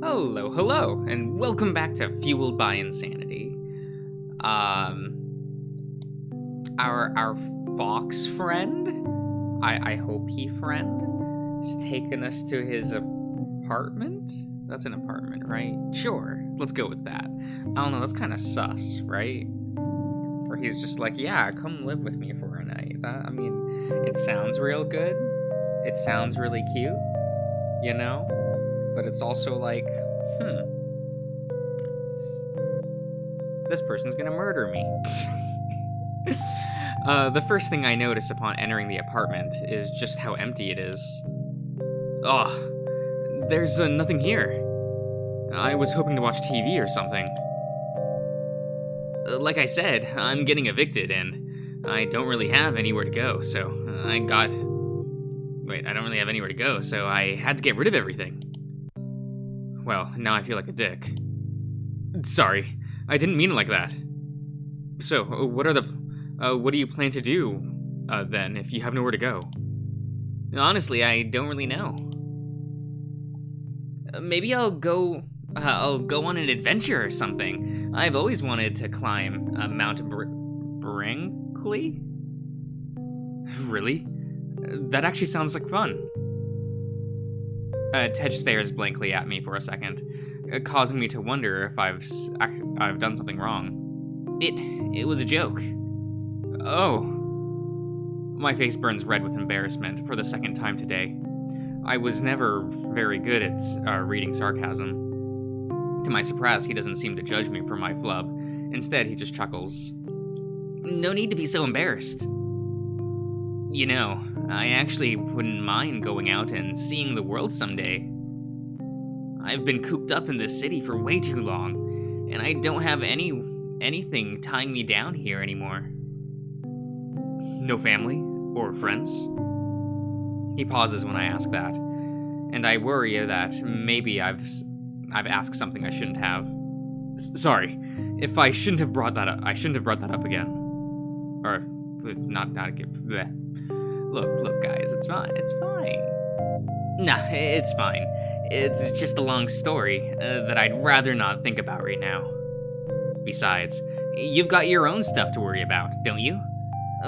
Hello, hello, and welcome back to Fueled by Insanity. Our Fox friend, I hope he friend, is taking us to his apartment? That's an apartment, right? Sure, let's go with that. I don't know, that's kind of sus, right? Or he's just like, yeah, come live with me for a night. It sounds real good. It sounds really cute, you know? But it's also like, this person's gonna murder me. The first thing I notice upon entering the apartment is just how empty it is. Ugh, there's nothing here. I was hoping to watch TV or something. Like I said, I'm getting evicted and I don't really have anywhere to go, so I don't really have anywhere to go, so I had to get rid of everything. Well, now I feel like a dick. Sorry, I didn't mean it like that. So, what do you plan to do, then, if you have nowhere to go? Honestly, I don't really know. Maybe I'll go on an adventure or something. I've always wanted to climb Mount Brinkley? Really? That actually sounds like fun. Ted stares blankly at me for a second, causing me to wonder if I've done something wrong. It was a joke. Oh. My face burns red with embarrassment for the second time today. I was never very good at reading sarcasm. To my surprise, he doesn't seem to judge me for my flub. Instead, he just chuckles. No need to be so embarrassed. You know, I actually wouldn't mind going out and seeing the world someday. I've been cooped up in this city for way too long, and I don't have anything tying me down here anymore. No family or friends? He pauses when I ask that, and I worry that maybe I've asked something I shouldn't have. Sorry, if I shouldn't have brought that up. I shouldn't have brought that up again. Or not again. Bleh. Look, guys, it's fine. Nah, it's fine. It's just a long story that I'd rather not think about right now. Besides, you've got your own stuff to worry about, don't you?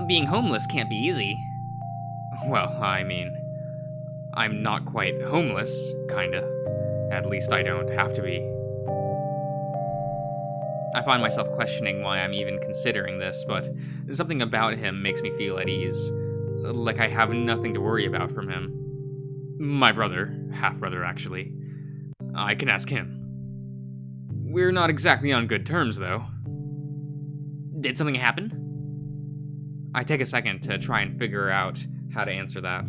Being homeless can't be easy. Well, I'm not quite homeless, kinda. At least I don't have to be. I find myself questioning why I'm even considering this, but something about him makes me feel at ease. Like I have nothing to worry about from him. My brother, half-brother actually. I can ask him. We're not exactly on good terms, though. Did something happen? I take a second to try and figure out how to answer that.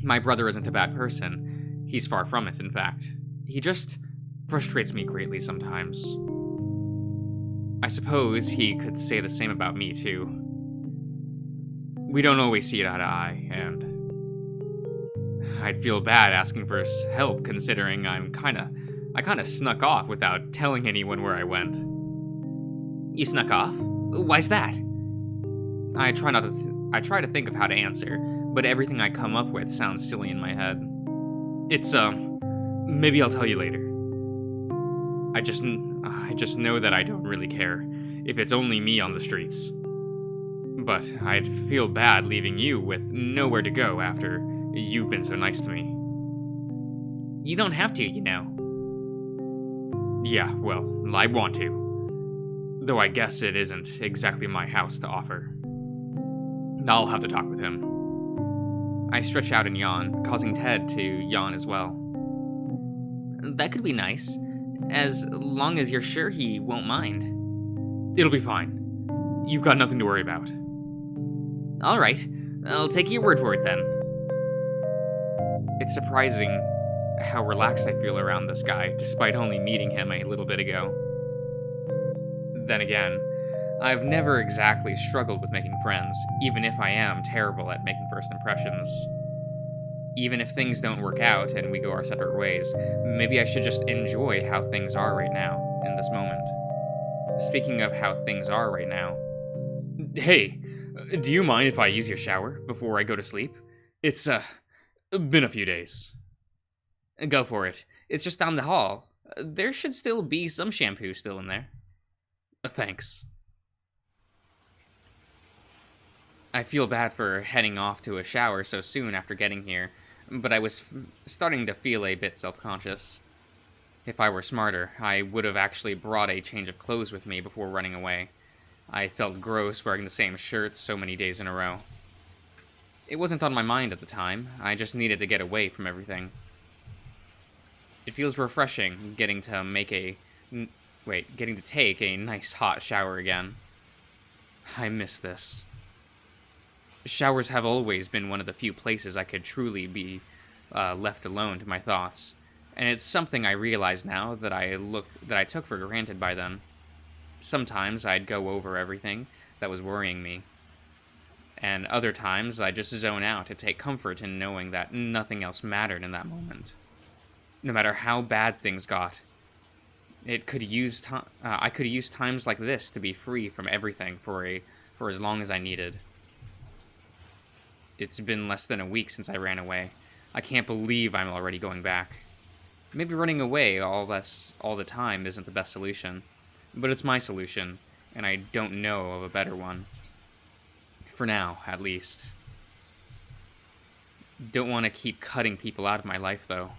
My brother isn't a bad person. He's far from it, in fact. He just frustrates me greatly sometimes. I suppose he could say the same about me, too. We don't always see eye to eye, and I'd feel bad asking for help considering I kinda snuck off without telling anyone where I went. You snuck off? Why's that? I try to think of how to answer, but everything I come up with sounds silly in my head. It's, maybe I'll tell you later. I just know that I don't really care if it's only me on the streets. But I'd feel bad leaving you with nowhere to go after you've been so nice to me. You don't have to, you know. Yeah, well, I want to. Though I guess it isn't exactly my house to offer. I'll have to talk with him. I stretch out and yawn, causing Ted to yawn as well. That could be nice, as long as you're sure he won't mind. It'll be fine. You've got nothing to worry about. All right, I'll take your word for it then. It's surprising how relaxed I feel around this guy, despite only meeting him a little bit ago. Then again, I've never exactly struggled with making friends, even if I am terrible at making first impressions. Even if things don't work out and we go our separate ways, maybe I should just enjoy how things are right now, in this moment. Speaking of how things are right now. Hey, do you mind if I use your shower before I go to sleep? It's, been a few days. Go for it. It's just down the hall. There should still be some shampoo still in there. Thanks. I feel bad for heading off to a shower so soon after getting here, but I was starting to feel a bit self-conscious. If I were smarter, I would have actually brought a change of clothes with me before running away. I felt gross wearing the same shirt so many days in a row. It wasn't on my mind at the time, I just needed to get away from everything. It feels refreshing getting to getting to take a nice hot shower again. I miss this. Showers have always been one of the few places I could truly be left alone to my thoughts, and it's something I realize now that I took for granted by then. Sometimes I'd go over everything that was worrying me, and other times I'd just zone out to take comfort in knowing that nothing else mattered in that moment. No matter how bad things got, I could use times like this to be free from everything for as long as I needed. It's been less than a week since I ran away. I can't believe I'm already going back. Maybe running away all the time isn't the best solution, but it's my solution, and I don't know of a better one. For now, at least. Don't want to keep cutting people out of my life, though.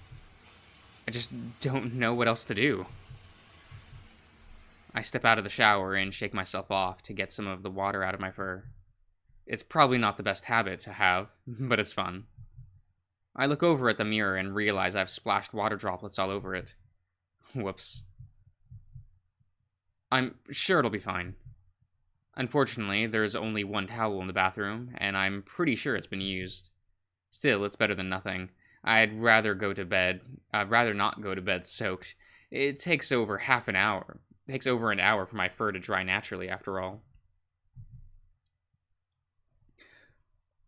I just don't know what else to do. I step out of the shower and shake myself off to get some of the water out of my fur. It's probably not the best habit to have, but it's fun. I look over at the mirror and realize I've splashed water droplets all over it. Whoops. I'm sure it'll be fine. Unfortunately, there's only one towel in the bathroom, and I'm pretty sure it's been used. Still, it's better than nothing. I'd rather not go to bed soaked. It takes over an hour for my fur to dry naturally, after all.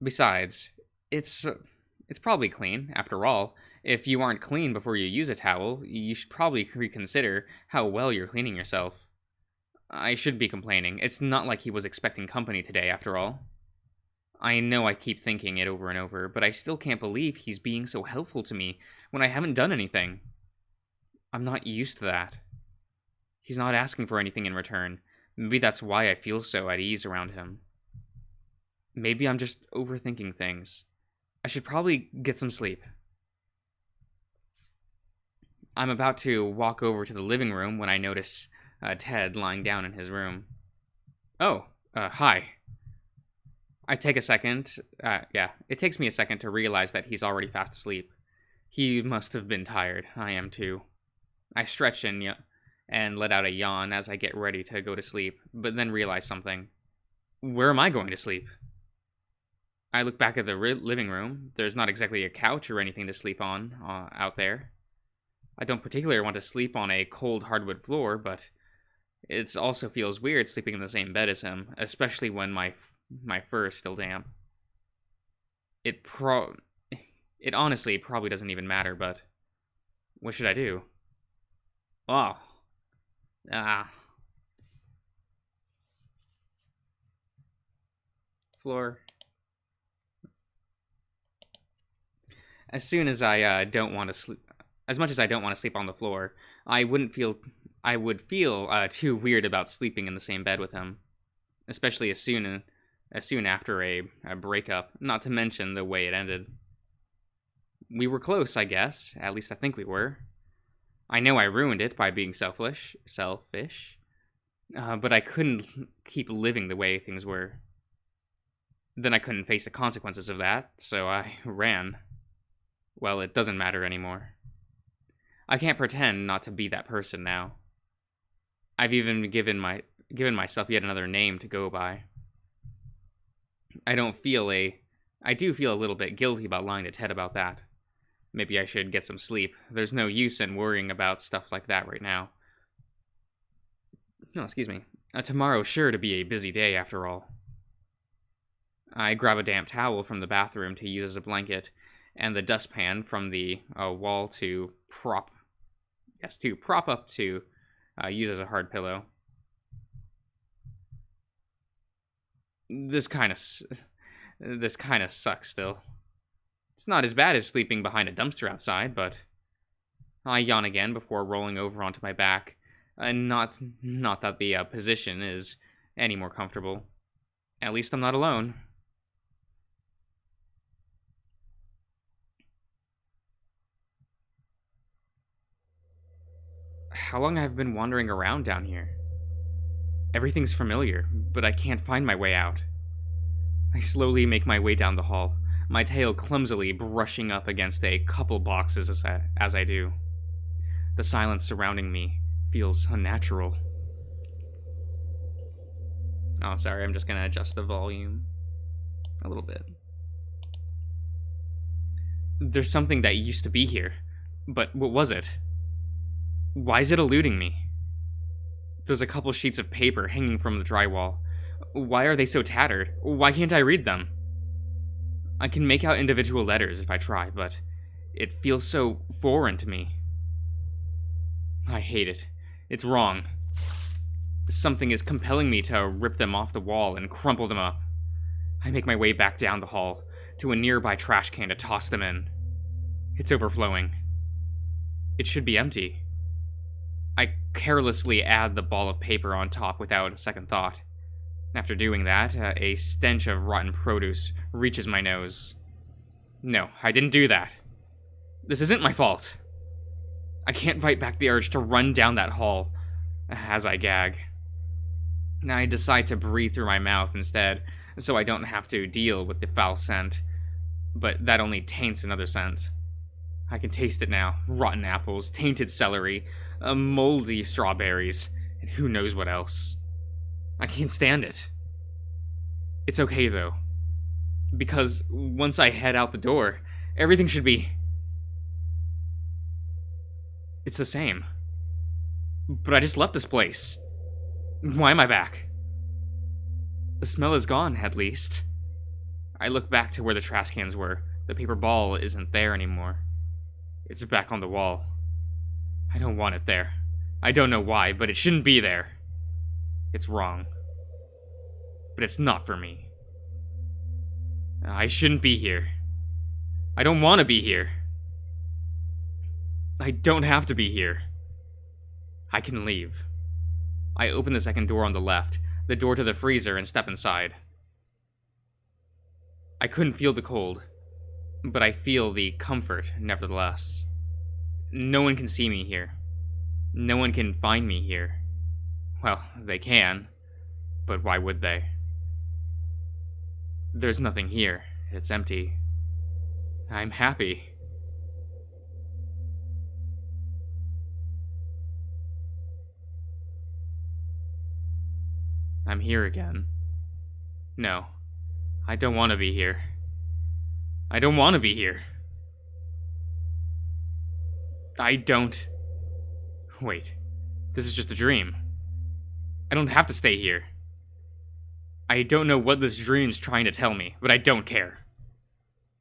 Besides, it's probably clean, after all. If you aren't clean before you use a towel, you should probably reconsider how well you're cleaning yourself. I should be complaining. It's not like he was expecting company today, after all. I know I keep thinking it over and over, but I still can't believe he's being so helpful to me when I haven't done anything. I'm not used to that. He's not asking for anything in return. Maybe that's why I feel so at ease around him. Maybe I'm just overthinking things. I should probably get some sleep. I'm about to walk over to the living room when I notice Ted lying down in his room. Oh, hi. I take a second. It takes me a second to realize that he's already fast asleep. He must have been tired. I am too. I stretch and let out a yawn as I get ready to go to sleep, but then realize something. Where am I going to sleep? I look back at the living room. There's not exactly a couch or anything to sleep on out there. I don't particularly want to sleep on a cold hardwood floor, but it also feels weird sleeping in the same bed as him, especially when my fur is still damp. It honestly probably doesn't even matter, but what should I do? Oh. Floor. As soon as I don't want to sleep, as much as I don't want to sleep on the floor, I would feel too weird about sleeping in the same bed with him, especially as soon after a breakup. Not to mention the way it ended. We were close, I guess. At least I think we were. I know I ruined it by being selfish, but I couldn't keep living the way things were. Then I couldn't face the consequences of that, so I ran. Well, it doesn't matter anymore. I can't pretend not to be that person now. I've even given myself yet another name to go by. I do feel a little bit guilty about lying to Ted about that. Maybe I should get some sleep. There's no use in worrying about stuff like that right now. No, excuse me. Tomorrow's sure to be a busy day after all. I grab a damp towel from the bathroom to use as a blanket, and the dustpan from the wall to prop up to use as a hard pillow. This kind of sucks still. It's not as bad as sleeping behind a dumpster outside, but I yawn again before rolling over onto my back. Not that the position is any more comfortable. At least I'm not alone. How long have I been wandering around down here? Everything's familiar, but I can't find my way out. I slowly make my way down the hall, my tail clumsily brushing up against a couple boxes as I do. The silence surrounding me feels unnatural. Oh, sorry, I'm just gonna adjust the volume a little bit. There's something that used to be here, but what was it? Why is it eluding me? There's a couple sheets of paper hanging from the drywall. Why are they so tattered? Why can't I read them? I can make out individual letters if I try, but it feels so foreign to me. I hate it. It's wrong. Something is compelling me to rip them off the wall and crumple them up. I make my way back down the hall to a nearby trash can to toss them in. It's overflowing. It should be empty. I carelessly add the ball of paper on top without a second thought. After doing that, a stench of rotten produce reaches my nose. No, I didn't do that. This isn't my fault. I can't fight back the urge to run down that hall as I gag. I decide to breathe through my mouth instead, so I don't have to deal with the foul scent. But that only taints another scent. I can taste it now. Rotten apples, tainted celery, moldy strawberries, and who knows what else. I can't stand it. It's okay, though. Because once I head out the door, everything should be... It's the same. But I just left this place. Why am I back? The smell is gone, at least. I look back to where the trash cans were. The paper ball isn't there anymore. It's back on the wall. I don't want it there. I don't know why, but it shouldn't be there. It's wrong. But it's not for me. I shouldn't be here. I don't want to be here. I don't have to be here. I can leave. I open the second door on the left, the door to the freezer, and step inside. I couldn't feel the cold, but I feel the comfort nevertheless. No one can see me here. No one can find me here. Well, they can, but why would they? There's nothing here. It's empty. I'm happy. I'm here again. No, I don't want to be here. I don't want to be here. I don't... Wait, this is just a dream. I don't have to stay here. I don't know what this dream's trying to tell me, but I don't care.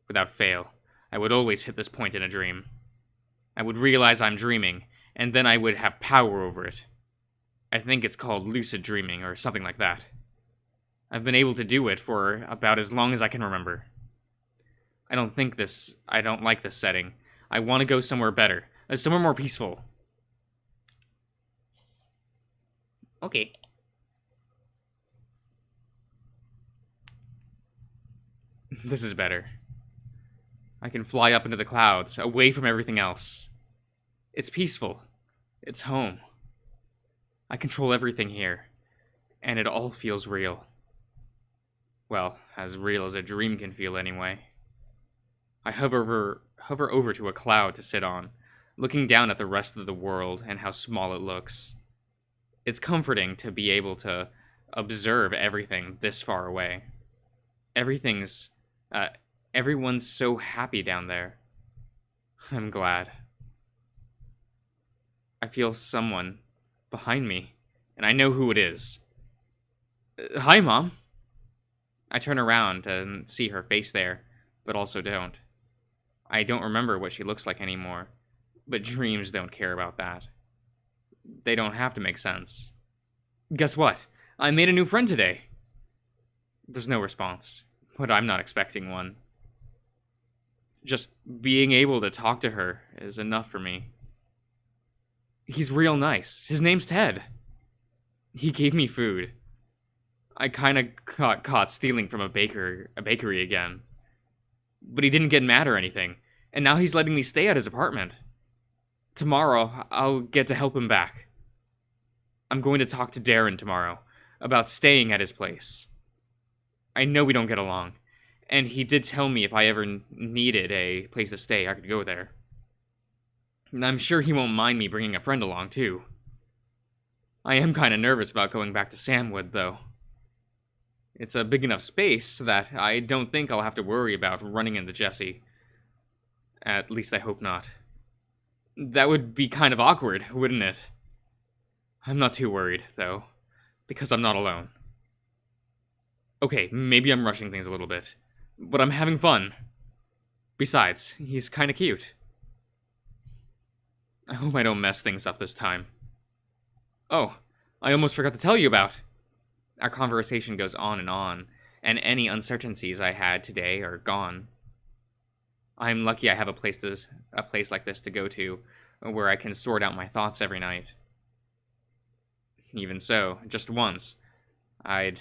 Without fail, I would always hit this point in a dream. I would realize I'm dreaming, and then I would have power over it. I think it's called lucid dreaming or something like that. I've been able to do it for about as long as I can remember. I don't like this setting. I want to go somewhere better, somewhere more peaceful. Okay. This is better. I can fly up into the clouds, away from everything else. It's peaceful. It's home. I control everything here, and it all feels real. Well, as real as a dream can feel anyway. I hover over to a cloud to sit on, looking down at the rest of the world and how small it looks. It's comforting to be able to observe everything this far away. Everyone's so happy down there. I'm glad. I feel someone behind me, and I know who it is. Hi, Mom. I turn around and see her face there, but also don't. I don't remember what she looks like anymore, but dreams don't care about that. They don't have to make sense. Guess what? I made a new friend today. There's no response, but I'm not expecting one. Just being able to talk to her is enough for me. He's real nice. His name's Ted. He gave me food. I kinda got caught stealing from a bakery again. But he didn't get mad or anything, and now he's letting me stay at his apartment. Tomorrow, I'll get to help him back. I'm going to talk to Darren tomorrow about staying at his place. I know we don't get along, and he did tell me if I ever needed a place to stay, I could go there. And I'm sure he won't mind me bringing a friend along, too. I am kinda nervous about going back to Samwood, though. It's a big enough space that I don't think I'll have to worry about running into Jesse. At least I hope not. That would be kind of awkward, wouldn't it? I'm not too worried, though, because I'm not alone. Okay, maybe I'm rushing things a little bit, but I'm having fun. Besides, he's kinda cute. I hope I don't mess things up this time. Oh, I almost forgot to tell you about. Our conversation goes on, and any uncertainties I had today are gone. I'm lucky I have a place like this to go to, where I can sort out my thoughts every night. Even so, just once, I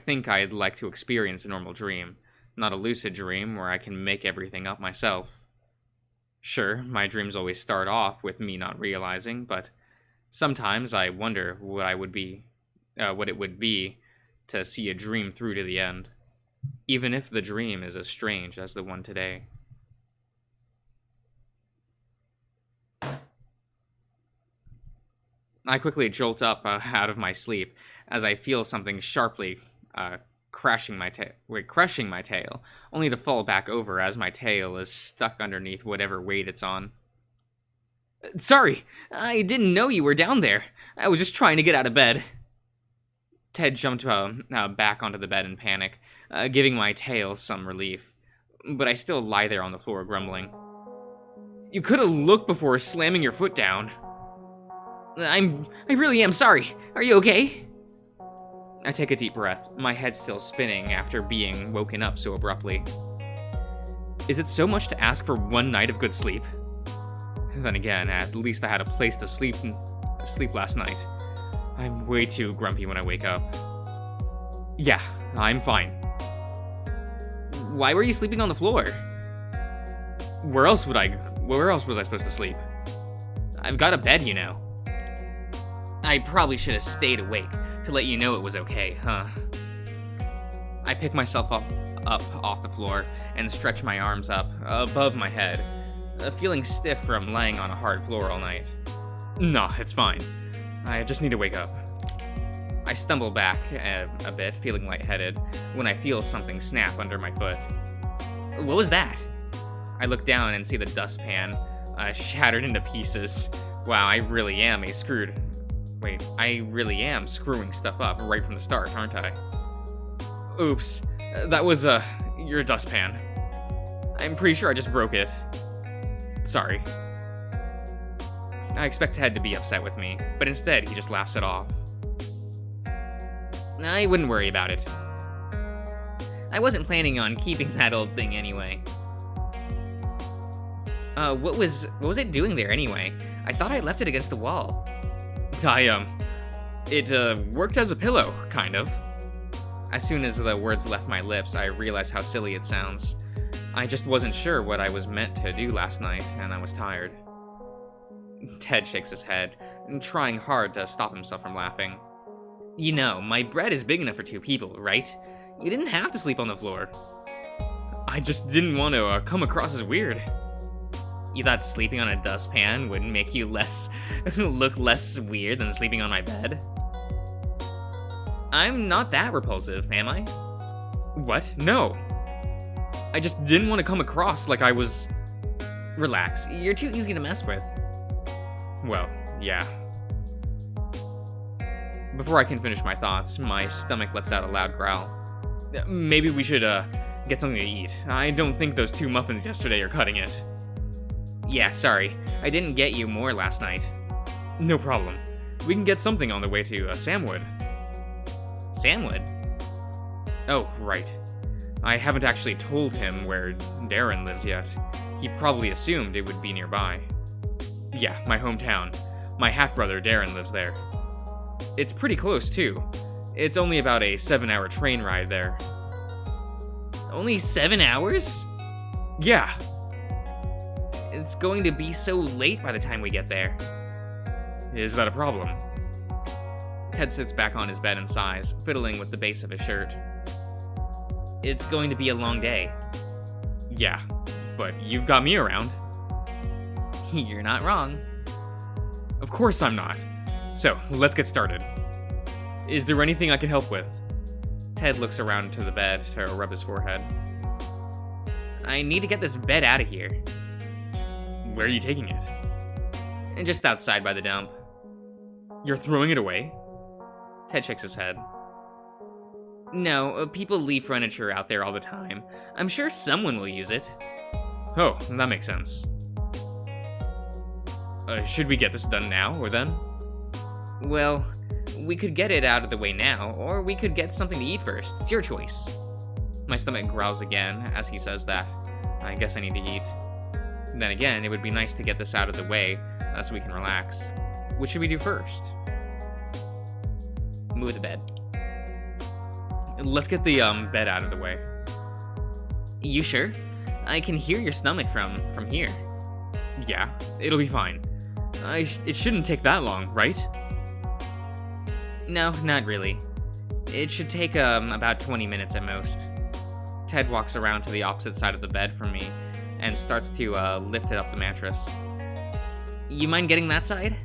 think I'd like to experience a normal dream, not a lucid dream where I can make everything up myself. Sure, my dreams always start off with me not realizing, but sometimes I wonder what it would be to see a dream through to the end, even if the dream is as strange as the one today. I quickly jolt up out of my sleep as I feel something sharply crushing my tail, only to fall back over as my tail is stuck underneath whatever weight it's on. Sorry, I didn't know you were down there. I was just trying to get out of bed. Ted jumped back onto the bed in panic, giving my tail some relief, but I still lie there on the floor grumbling. You could have looked before slamming your foot down. I really am sorry. Are you okay? I take a deep breath, my head still spinning after being woken up so abruptly. Is it so much to ask for one night of good sleep? Then again, at least I had a place to sleep last night. I'm way too grumpy when I wake up. Yeah, I'm fine. Why were you sleeping on the floor? Where else was I supposed to sleep? I've got a bed, you know. I probably should have stayed awake to let you know it was okay, huh? I pick myself up off the floor and stretch my arms up above my head, feeling stiff from laying on a hard floor all night. Nah, it's fine. I just need to wake up. I stumble back a bit, feeling lightheaded, when I feel something snap under my foot. What was that? I look down and see the dustpan shattered into pieces. Wow, I really am screwing stuff up right from the start, aren't I? Oops, that was your dustpan. I'm pretty sure I just broke it. Sorry. I expect Ted to be upset with me, but instead he just laughs it off. I wouldn't worry about it. I wasn't planning on keeping that old thing anyway. What was it doing there anyway? I thought I left it against the wall. It worked as a pillow, kind of. As soon as the words left my lips, I realized how silly it sounds. I just wasn't sure what I was meant to do last night, and I was tired. Ted shakes his head, trying hard to stop himself from laughing. You know, my bed is big enough for 2 people, right? You didn't have to sleep on the floor. I just didn't want to come across as weird. You thought sleeping on a dustpan would make you look less weird than sleeping on my bed? I'm not that repulsive, am I? What? No. I just didn't want to come across like I was... Relax, you're too easy to mess with. Well, yeah. Before I can finish my thoughts, my stomach lets out a loud growl. Maybe we should, get something to eat. I don't think those 2 muffins yesterday are cutting it. Yeah, sorry. I didn't get you more last night. No problem. We can get something on the way to, Samwood. Samwood? Oh, right. I haven't actually told him where Darren lives yet. He probably assumed it would be nearby. Yeah, my hometown. My half-brother Darren lives there. It's pretty close, too. It's only about a 7-hour train ride there. Only 7 hours? Yeah. It's going to be so late by the time we get there. Is that a problem? Ted sits back on his bed and sighs, fiddling with the base of his shirt. It's going to be a long day. Yeah, but you've got me around. You're not wrong. Of course I'm not. So, let's get started. Is there anything I can help with? Ted looks around to the bed to rub his forehead. I need to get this bed out of here. Where are you taking it? And just outside by the dump. You're throwing it away? Ted shakes his head. No, people leave furniture out there all the time. I'm sure someone will use it. Oh, that makes sense. Should we get this done now, or then? Well, we could get it out of the way now, or we could get something to eat first. It's your choice. My stomach growls again as he says that. I guess I need to eat. Then again, it would be nice to get this out of the way, so we can relax. What should we do first? Move the bed. Let's get the bed out of the way. You sure? I can hear your stomach from here. Yeah, it'll be fine. It shouldn't take that long, right? No, not really. It should take about 20 minutes at most. Ted walks around to the opposite side of the bed from me and starts to lift it up the mattress. You mind getting that side?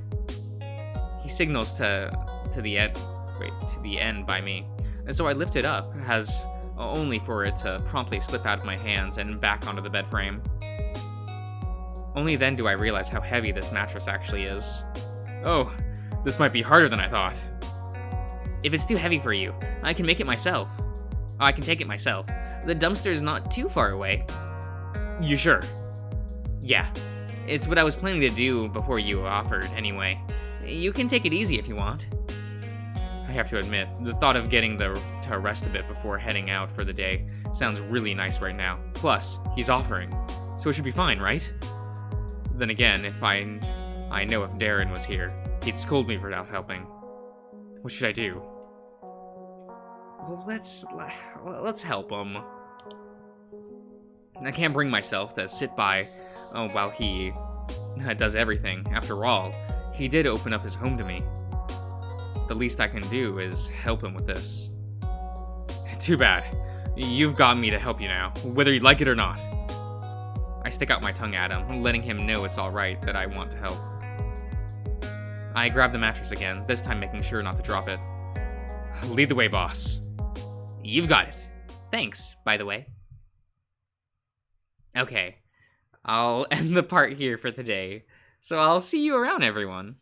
He signals to the end by me, and so I lift it up, as only for it to promptly slip out of my hands and back onto the bed frame. Only then do I realize how heavy this mattress actually is. Oh, this might be harder than I thought. If it's too heavy for you, I can make it myself. I can take it myself. The dumpster's not too far away. You sure? Yeah. It's what I was planning to do before you offered, anyway. You can take it easy if you want. I have to admit, the thought of getting to rest a bit before heading out for the day sounds really nice right now. Plus, he's offering, so it should be fine, right? Then again, if I know if Darren was here, he'd scold me for not helping. What should I do? Well, let's help him. I can't bring myself to sit by while he does everything. After all, he did open up his home to me. The least I can do is help him with this. Too bad. You've got me to help you now, whether you like it or not. I stick out my tongue at him, letting him know it's alright that I want to help. I grab the mattress again, this time making sure not to drop it. Lead the way, boss. You've got it. Thanks, by the way. Okay, I'll end the part here for the day, so I'll see you around, everyone.